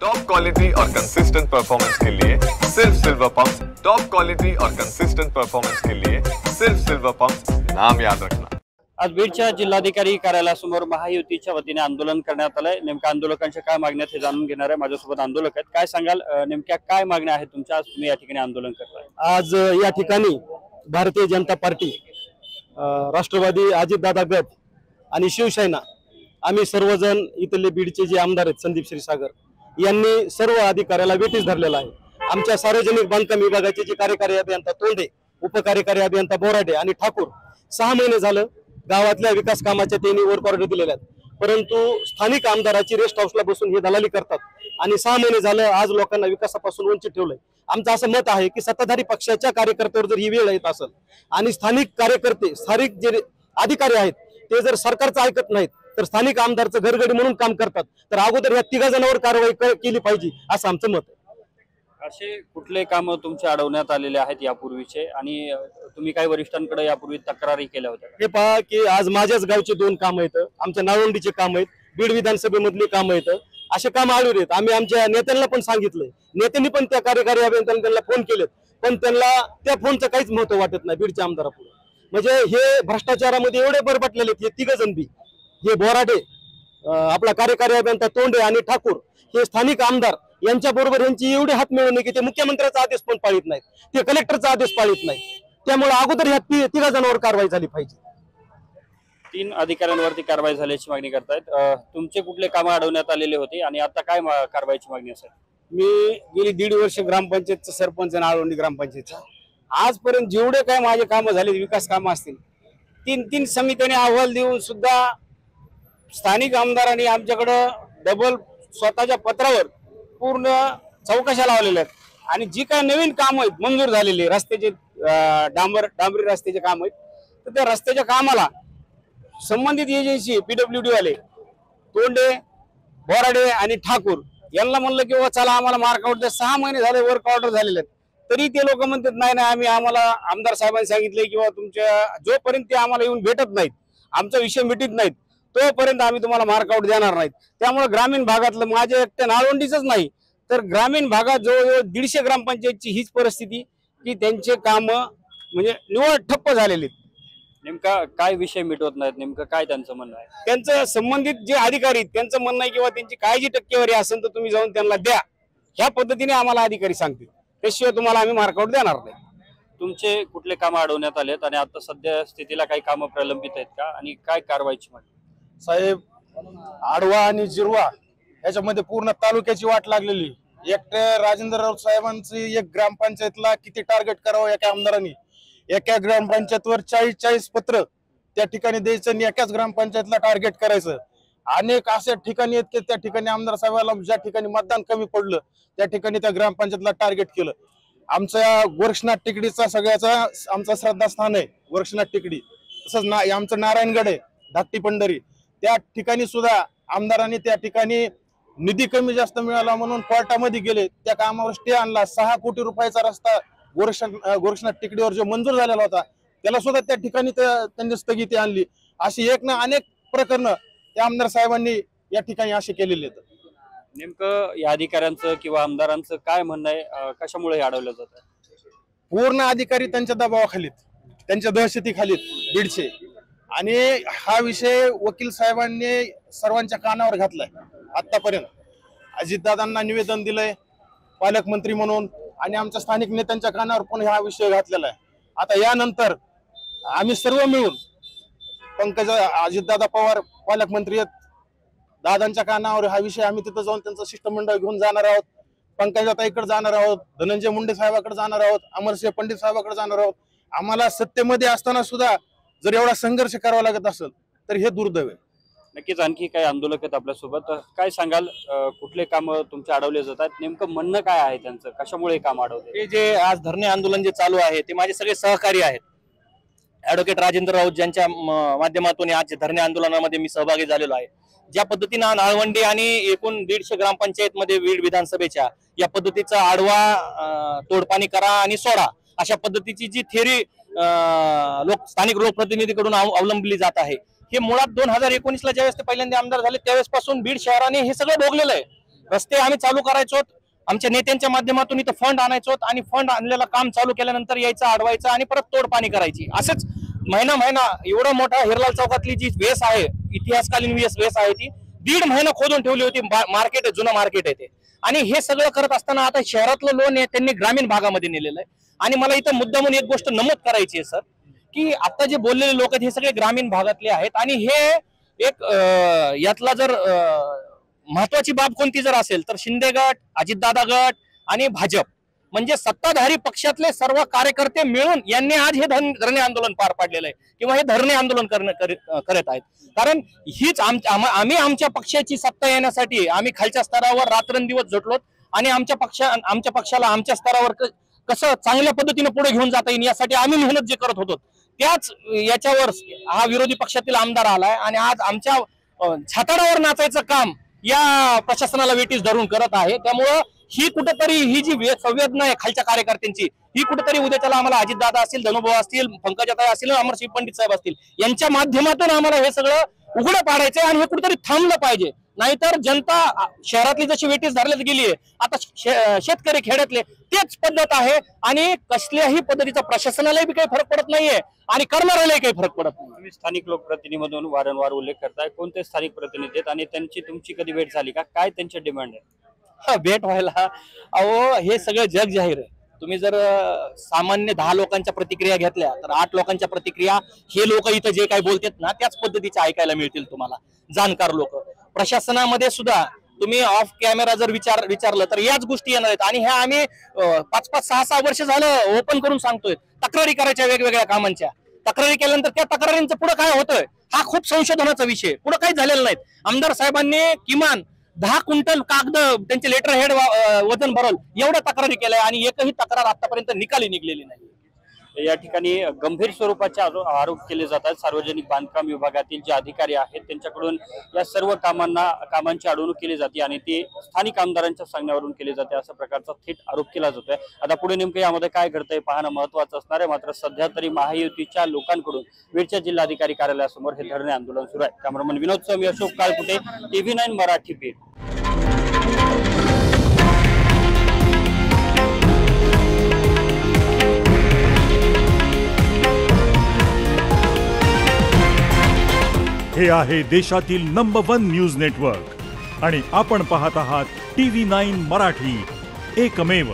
Top quality और consistent performance के लिए सिर्फ सिल्वर पंप्स। टॉप क्वालिटी और कंसिस्टेंट परफॉर्मेंस के लिए सिर्फ सिल्वर पंप्स, नाम याद रखना। आज बीडच्या जिल्हाधिकारी कार्यालयासमोर महायुतीच्या वतीने आंदोलन करण्यात आलंय। नेमक्या आंदोलकांच्या काय मागण्या आहेत हे जाणून घेणार आहे। माझ्यासोबत आंदोलक आहेत। काय सांगाल, नेमक्या काय मागण्या आहेत तुमच्या, आज तुम्ही या ठिकाणी आंदोलन करताय? आज या ठिकाणी भारतीय जनता पार्टी, राष्ट्रवादी, अजितदादा गट आणि शिवसेना आम्ही सर्वजण इथले बीडचे जे आमदार आहेत संदीप क्षीरसागर यांनी सर्व अधिकाऱ्याला वेटीस धरलेला आहे। आमच्या सार्वजनिक बांधकाम विभागाचे जे कार्यकारी अभियंता तोंडे, उपकार्यकारी अभियंता बोराडे आणि ठाकूर 6 महिने झालं गावातल्या विकास कामाच्या त्यांनी वर्क ऑर्डर दिलेल्या आहेत, परंतु स्थानिक आमदाराची रेस्ट हाऊसला बसून हे दलाली करतात आणि 6 महिने झालं आज लोकांना विकासापासून वंचित ठेवलंय। आमचं असं मत आहे की सत्ताधारी पक्षाच्या कार्यकर्त्यावर जर ही वेळ येत असेल आणि स्थानिक कार्यकर्ते, स्थानिक जे अधिकारी आहेत ते जर सरकारचं ऐकत नाहीत तर स्थानिक आमदारचं घरगडी म्हणून काम करतात, तर अगोदर या 3 जणांवर कारवाई केली पाहिजे असं आमचं मत आहे। असे कुठले काम तुमच्या अडवण्यात आलेले आहेत यापूर्वीचे, आणि तुम्ही काही वरिष्ठांकडे यापूर्वी तक्रारी केल्या होत्या? हे पहा की आज माझ्याच गावचे 2 काम आहेत, आमच्या नाळवंडीचे काम आहेत, बीड विधानसभेमधली काम आहेत, असे काम आलेले आहेत। आम्ही आमच्या नेत्यांना पण सांगितलंय, नेत्यांनी पण त्या कार्यकारी अभियंत्यांना त्यांना फोन केलेत, पण त्यांना त्या फोनचं काहीच महत्व वाटत नाही बीडच्या आमदारापुढे। म्हणजे हे भ्रष्टाचारामध्ये एवढे बरबटलेले आहेत, हे 3 जण बी, हे बोराडे, आपला कार्यकारी अभियंता तोंडे आणि ठाकूर, हे स्थानिक आमदार यांच्या बरोबर यांची एवढी हात मिळवणे की ते मुख्यमंत्र्याचा आदेश पण पाळीत नाहीत, ते कलेक्टरचा आदेश पाळीत नाही। त्यामुळे अगोदर ह्या 3 जणांवर कारवाई झाली पाहिजे। 3 अधिकाऱ्यांवरती कारवाई झाल्याची मागणी करतायत। तुमचे कुठले काम अडवण्यात आलेले होते आणि आता काय कारवाईची मागणी असेल? मी गेली 1.5 वर्ष ग्रामपंचायतचा सरपंच, नाळवंडी ग्रामपंचायतचा। आजपर्यंत जेवढे काय माझे कामं झाले, विकास कामं असतील, 3 समित्याने अहवाल देऊन सुद्धा स्थानिक आमदारांनी आमच्याकडं डबल स्वतःच्या पत्रावर पूर्ण चौकशा लावलेल्या आहेत। आणि जी काय नवीन काम आहेत मंजूर झालेले रस्त्याचे, डांबरी रस्त्याचे काम आहेत, तर त्या रस्त्याच्या कामाला संबंधित एजन्सी PWD वाले तोंडे, बोराडे आणि ठाकूर यांना म्हणलं की चला आम्हाला मार्क आउट द्या, 6 महिने झाले वर्क ऑर्डर झालेले आहेत, तरी ते लोक म्हणतात नाही आम्हाला आमदार साहेबांनी सांगितले किंवा तुमच्या जोपर्यंत ते आम्हाला येऊन भेटत नाहीत, आमचा विषय मिटित नाहीत, तोपर्यंत आम्ही तुम्हाला मार्क आउट देणार नाहीत। त्यामुळे ग्रामीण भागातलं, माझ्या एकट्या नाळवंडीच नाही तर ग्रामीण भागात जवळजवळ 150 ग्रामपंचायतची हीच परिस्थिती की त्यांचे काम म्हणजे निवड ठप्प झालेले। नेमका काय विषय मिटवत नाहीत, नेमकं काय त्यांचं म्हणणं आहे? त्यांचं संबंधित जे अधिकारी आहेत त्यांचं म्हणणं आहे किंवा त्यांची काय जी टक्केवारी असेल तर तुम्ही जाऊन त्यांना द्या, ह्या पद्धतीने आम्हाला अधिकारी सांगतील, त्याशिवाय तुम्हाला आम्ही मार्कआउट देणार नाही। तुमचे कुठले काम अडवण्यात आलेत आणि आता सध्या स्थितीला काही कामं प्रलंबित आहेत का, आणि काय कारवाईची मागणी? साहेब, आडवा आणि जिरवा याच्यामध्ये पूर्ण तालुक्याची वाट लागलेली। एकट्या राजेंद्र राऊत साहेबांची एक ग्रामपंचायतला किती टार्गेट करावं एका आमदारांनी, एका ग्रामपंचायतवर 40 पत्र त्या ठिकाणी द्यायचं आणि एकाच ग्रामपंचायतला टार्गेट करायचं। अनेक अशा ठिकाणी आहेत की त्या ठिकाणी आमदार साहेबांना ज्या ठिकाणी मतदान कमी पडलं त्या ठिकाणी त्या ग्रामपंचायतला टार्गेट केलं। आमच्या गोरक्षनाथ टेकडीचा सगळ्याचा आमचा श्रद्धास्थान आहे गोरक्षनाथ टेकडी, तसंच आमचं नारायणगड आहे, धाकटी पंढरी, त्या ठिकाणी सुद्धा आमदारांनी त्या ठिकाणी निधी कमी जास्त मिळाला म्हणून कोर्टामध्ये गेले, त्या कामावर स्टे आणला। 6 कोटी रुपयाचा रस्ता गोरक्षनाथ टेकडीवर जो मंजूर झालेला होता त्याला सुद्धा त्या ठिकाणी त्यांनी स्थगिती आणली। अशी एक ना अनेक प्रकरण त्या आमदार साहेबांनी या ठिकाणी असे केलेले आहेत। नेमकं या अधिकाऱ्यांचं किंवा आमदारांचं काय म्हणणं आहे, कशामुळे हे अडवलं जातं? पूर्ण अधिकारी त्यांच्या दबावाखालीत, त्यांच्या दहशतीखालीत बीडचे, आणि हा विषय वकील साहेबांनी सर्वांच्या कानावर घातलाय। आतापर्यंत अजितदादांना निवेदन दिलंय पालकमंत्री म्हणून, आणि आमच्या स्थानिक नेत्यांच्या कानावर पण हा विषय घातलेला आहे। आता यानंतर आम्ही सर्व मिळून अजितदादा पवार पालकमंत्री आहेत, दादांच्या कानावर हा विषय आम्ही तिथं जाऊन त्यांचं शिष्टमंडळ घेऊन जाणार आहोत, पंकजाताईकडे जाणार आहोत, धनंजय मुंडे साहेबाकडे जाणार आहोत, अमरसिंह पंडित साहेबाकडे जाणार आहोत। आम्हाला सत्तेमध्ये असताना सुद्धा जर एवढा संघर्ष करावा लागत असेल तर हे दुर्दैव आहे। नक्कीच आणखी काही आंदोलक आहेत आपल्यासोबत, काय सांगाल, कुठले काम तुमचे अडवले जातात, नेमकं म्हणणं काय आहे त्यांचं, कशामुळे काम अडवले? हे जे आज धरणे आंदोलन जे चालू आहे ते माझे सगळे सहकारी आहेत। ऍडव्होकेट राजेंद्र राऊत ज्यांच्या माध्यमातून आज धरणे आंदोलनामध्ये मी सहभागी झालेलो आहे। ज्या पद्धतीनं नाळवंडी आणि एकूण 150 ग्रामपंचायत मध्ये बीड विधानसभेच्या या पद्धतीचा आडवा तोडपाणी करा आणि सोडा अशा पद्धतीची जी थेरी स्थानिक लोकप्रतिनिधीकडून अवलंबली जात आहे, हे मुळात 2019 ला ज्यावेळेस ते पहिल्यांदा आमदार झाले त्यावेळेस पासून बीड शहराने हे सगळं भोगलेलं आहे। रस्ते आम्ही चालू करायचो, आमच्या नेत्यांच्या माध्यमातून इथं फंड आणायचो आणि फंड आणलेलं काम चालू केल्यानंतर यायचं, अडवायचं आणि परत तोडपाणी करायची. असंच महिना एवढा मोठा हिरलाल चौकातली जी वेस आहे, इतिहासकालीन वेस आहे, ती 1.5 महिना खोदून ठेवली होती. मार्केट आहे, जुनं मार्केट आहे ते. आणि हे सगळं करत असताना आता शहरातलं लोन आहे त्यांनी ग्रामीण भागामध्ये नेलेलं आहे. आणि मला इथं मुद्दामून एक गोष्ट नमूद करायची आहे सर, की आता जे बोललेले लोक आहेत हे सगळे ग्रामीण भागातले आहेत. आणि हे एक यातला जर महत्वाची बाब कोणती जर असेल तर शिंदे गट, अजितदादा गट आणि भाजप म्हणजे सत्ताधारी पक्षातले सर्व कार्यकर्ते मिळून यांनी आज हे धरणे आंदोलन पार पाडलेलं आहे किंवा हे धरणे आंदोलन करत आहेत. कारण हीच आम्ही आमच्या पक्षाची सत्ता येण्यासाठी आम्ही खालच्या स्तरावर रात्रंदिवस झटलोत आणि आमच्या पक्षाला आमच्या स्तरावर कसं चांगल्या पद्धतीने पुढे घेऊन जाता येईल यासाठी आम्ही मेहनत जे करत होतो त्याच याच्यावर हा विरोधी पक्षातील आमदार आलाय आणि आज आमच्या छाताडावर नाचायचं काम या प्रशासनाला वेटीस धरून करत आहे. त्यामुळं ही कुठेतरी ही जी संवेदना आहे खालच्या कार्यकर्त्यांची ही कुठेतरी उद्याच्याला आम्हाला अजितदादा असतील, धनुभाऊ असतील, पंकजाताई असतील, अमरसिंह पंडित साहेब असतील यांच्या माध्यमातून आम्हाला हे सगळं उघडं पाडायचंय आणि हे कुठेतरी थांबलं पाहिजे. नाहीतर जनता शहरातली जशी वेटीस धरल्यात गेली आहे आता शेतकरी खेड्यातले तेच पद्धत आहे आणि कसल्याही पद्धतीचा प्रशासनालाही काही फरक पडत नाहीये आणि करणाऱ्यालाही काही फरक पडत नाही. तुम्ही स्थानिक लोकप्रतिनिधीमधून वारंवार उल्लेख करताय, कोणते स्थानिक प्रतिनिधी आहेत आणि त्यांची तुमची कधी भेट झाली का? काय त्यांचे डिमांड आहे? भेट व्हायला अहो हे सगळं जग जाहीर आहे. तुम्ही जर सामान्य 10 लोकांच्या प्रतिक्रिया घेतल्या तर 8 लोकांच्या प्रतिक्रिया हे लोक इथं जे काही बोलतात ना त्याच पद्धतीच्या ऐकायला मिळतील तुम्हाला. जाणकार लोक प्रशासनामध्ये सुद्धा तुम्ही ऑफ कॅमेरा जर विचारलं तर याच गोष्टी येणार आहेत. आणि ह्या आम्ही 5-5, 6-6 वर्ष झालं ओपन करून सांगतोय. तक्रारी करायच्या वेगवेगळ्या कामांच्या, तक्रारी केल्यानंतर त्या तक्रारींचं पुढे काय होतंय हा खूप संशोधनाचा विषय, पुढे काही झालेलं नाहीत. आमदार साहेबांनी किमान 10 क्विंटल कागद त्यांचे लेटर हेड वजन भरवलं एवढ्या तक्रारी केल्या आणि एकही तक्रार आतापर्यंत निकाली निघलेली नाही. या ठिकाणी गंभीर स्वरूपाचे आरोप केले जातात. सार्वजनिक बांधकाम विभागातील जे अधिकारी आहेत त्यांच्याकडून या सर्व कामांची अडवणूक केली जाते आणि ती स्थानिक आमदारांच्या सांगण्यावरून केली जाते अशा प्रकारचा थेट आरोप केला जातोय. आता पुढे नेमकं यामध्ये काय घडतंय पाहणं महत्वाचं असणार आहे. मात्र सध्या तरी महायुतीच्या लोकांकडून बीडच्या जिल्हाधिकारी कार्यालयासमोर हे धरणे आंदोलन सुरू आहे. कॅमेरामन विनोद स्वामी, अशोक काळकुटे, TV9 मराठी, बीड. हे आहे देशातील नंबर 1 न्यूज नेटवर्क आणि आपण पाहत आहात TV9 मराठी, एकमेव.